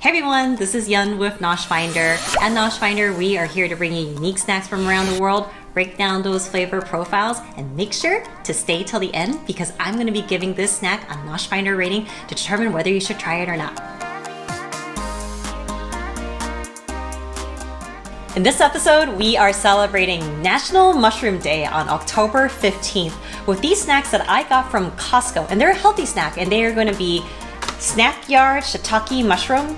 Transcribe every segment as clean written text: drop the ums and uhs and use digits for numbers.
Hey everyone, this is Yun with NoshFinder. At NoshFinder, we are here to bring you unique snacks from around the world, break down those flavor profiles, and make sure to stay till the end because I'm going to be giving this snack a NoshFinder rating to determine whether you should try it or not. In this episode, we are celebrating National Mushroom Day on October 15th with these snacks that I got from Costco. And they're a healthy snack, and they are going to be Snakyard shiitake mushroom,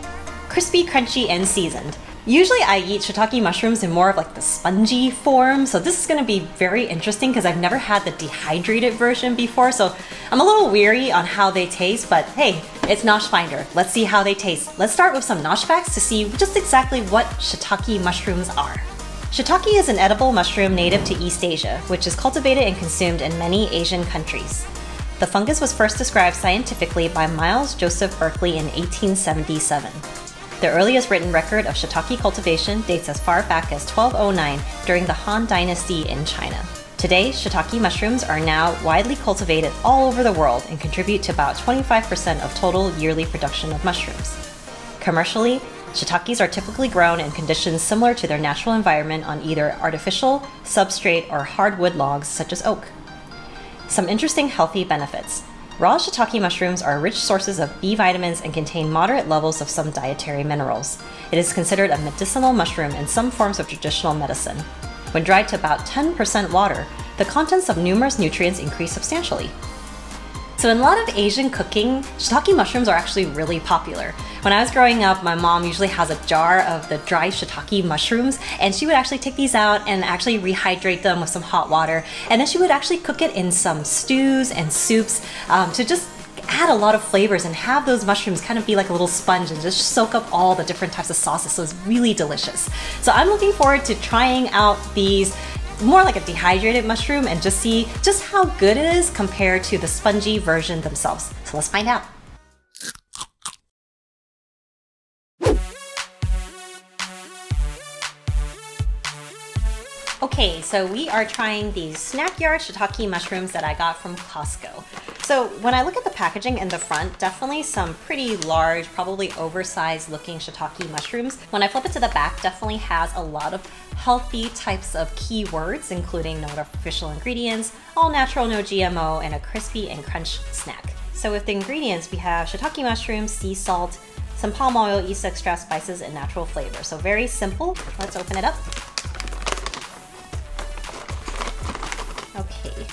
crispy, crunchy, and seasoned. Usually I eat shiitake mushrooms in more of like the spongy form, so this is going to be very interesting because I've never had the dehydrated version before, so I'm a little weary on how they taste, but hey, it's NoshFinder. Let's see how they taste. Let's start with some Nosh facts to see just exactly what shiitake mushrooms are. Shiitake is an edible mushroom native to East Asia, which is cultivated and consumed in many Asian countries. The fungus was first described scientifically by Miles Joseph Berkeley in 1877. The earliest written record of shiitake cultivation dates as far back as 1209 during the Han Dynasty in China. Today, shiitake mushrooms are now widely cultivated all over the world and contribute to about 25% of total yearly production of mushrooms. Commercially, shiitakes are typically grown in conditions similar to their natural environment on either artificial, substrate, or hardwood logs such as oak. Some interesting healthy benefits. Raw shiitake mushrooms are rich sources of B vitamins and contain moderate levels of some dietary minerals. It is considered a medicinal mushroom in some forms of traditional medicine. When dried to about 10% water, the contents of numerous nutrients increase substantially. So in a lot of Asian cooking, shiitake mushrooms are actually really popular. When I was growing up, my mom usually has a jar of the dry shiitake mushrooms, and she would actually take these out and actually rehydrate them with some hot water. And then she would actually cook it in some stews and soups to just add a lot of flavors and have those mushrooms kind of be like a little sponge and just soak up all the different types of sauces. So it's really delicious. So I'm looking forward to trying out these more like a dehydrated mushroom and just see just how good it is compared to the spongy version themselves. So let's find out. Okay, so we are trying these Snakyard shiitake mushrooms that I got from Costco. So when I look at the packaging in the front, definitely some pretty large, probably oversized looking shiitake mushrooms. When I flip it to the back, definitely has a lot of healthy types of keywords, including no artificial ingredients, all natural, no GMO, and a crispy and crunch snack. So with the ingredients, we have shiitake mushrooms, sea salt, some palm oil, yeast extract, spices, and natural flavor. So very simple. Let's open it up. Okay,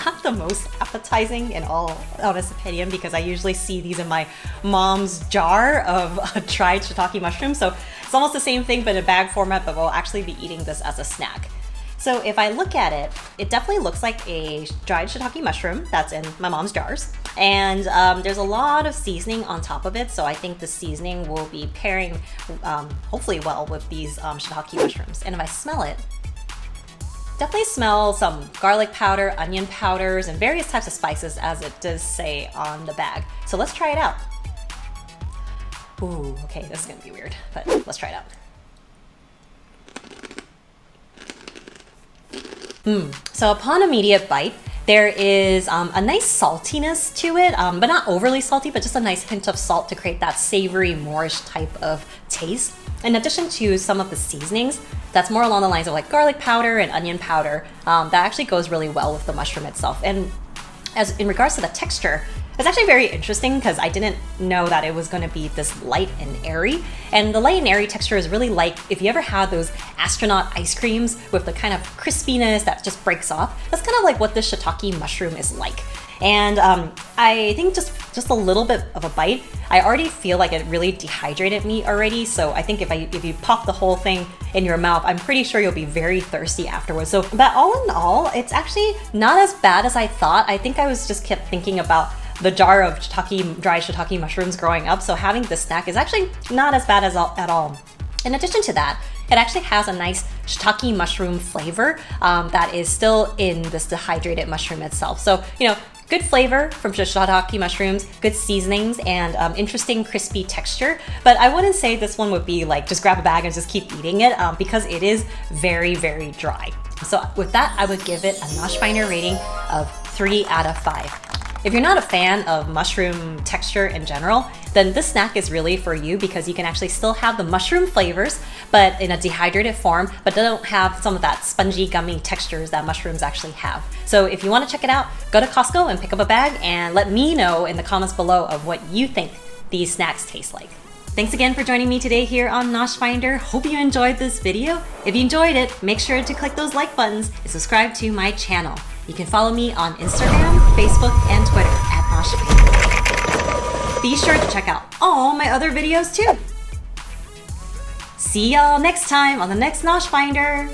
not the most appetizing in all honest opinion because I usually see these in my mom's jar of dried shiitake mushrooms. So it's almost the same thing but in a bag format, but we'll actually be eating this as a snack. So if I look at it, it definitely looks like a dried shiitake mushroom that's in my mom's jars. And there's a lot of seasoning on top of it. So I think the seasoning will be pairing hopefully well with these shiitake mushrooms. And if I smell it, definitely smell some garlic powder, onion powders, and various types of spices as it does say on the bag. So let's try it out. Ooh, okay, this is gonna be weird, but let's try it out. So upon immediate bite, there is a nice saltiness to it, but not overly salty, but just a nice hint of salt to create that savory, Moorish type of taste. In addition to some of the seasonings, that's more along the lines of like garlic powder and onion powder, that actually goes really well with the mushroom itself. And as in regards to the texture, it's actually very interesting because I didn't know that it was going to be this light and airy. And the light and airy texture is really like if you ever had those astronaut ice creams with the kind of crispiness that just breaks off. That's kind of like what this shiitake mushroom is like. And I think just a little bit of a bite, I already feel like it really dehydrated me already. So I think if you pop the whole thing in your mouth, I'm pretty sure you'll be very thirsty afterwards. So, but all in all, it's actually not as bad as I thought. I think I was just kept thinking about the jar of dry shiitake mushrooms growing up. So having this snack is actually not as bad at all. In addition to that, it actually has a nice shiitake mushroom flavor that is still in this dehydrated mushroom itself. So, you know, good flavor from shiitake mushrooms, good seasonings, and interesting crispy texture. But I wouldn't say this one would be like just grab a bag and just keep eating it because it is very, very dry. So with that, I would give it a NoshFinder rating of 3 out of 5. If you're not a fan of mushroom texture in general, then this snack is really for you because you can actually still have the mushroom flavors, but in a dehydrated form, but they don't have some of that spongy, gummy textures that mushrooms actually have. So if you want to check it out, go to Costco and pick up a bag and let me know in the comments below of what you think these snacks taste like. Thanks again for joining me today here on NoshFinder. Hope you enjoyed this video. If you enjoyed it, make sure to click those like buttons and subscribe to my channel. You can follow me on Instagram, Facebook, and Twitter at NoshFinder. Be sure to check out all my other videos too. See y'all next time on the next NoshFinder.